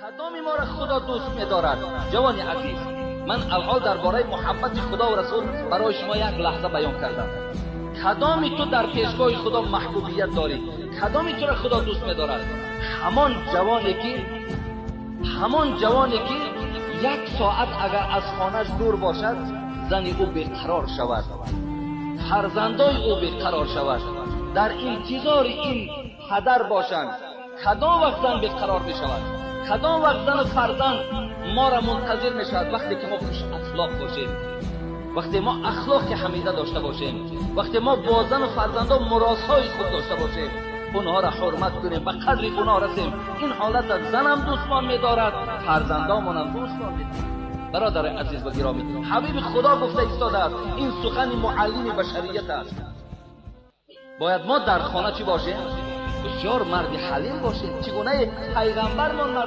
کدامی ما را خدا دوست می‌دارد؟ جوان عزیز، من الان درباره محبت خدا و رسول برای شما یک لحظه بیان کردم. کدامی تو در پیشگاه خدا محبوبیت داری؟ کدامی تو را خدا دوست می‌دارد؟ همان جوانی که یک ساعت اگر از خانه‌اش دور باشد، زن او بیقرار شود، فرزندای او بیقرار شود، در انتظار این پدر باشند. کدام وقت زن بیقرار می شود؟ کدام وقت زن و فرزند ما را منتظر می شود؟ وقتی که ما خوش اخلاق باشیم، وقتی ما اخلاق حمیده داشته باشیم، وقتی ما با زن و فرزندان مراسای خود داشته باشیم، اونها را حرمت کنیم، به قدر اونها رسیم. این حالت از زنم دوستمان می دارد، فرزندامون هم دوستمان می دارد. برادر عزیز و گرامی، حبیب خدا گفته ایستاده است، این سخن معلم بشریت است. باید ما در خانه چی باشیم؟ بسیار مرد حلیم باشیم، چگونه پیغمبرمان مرد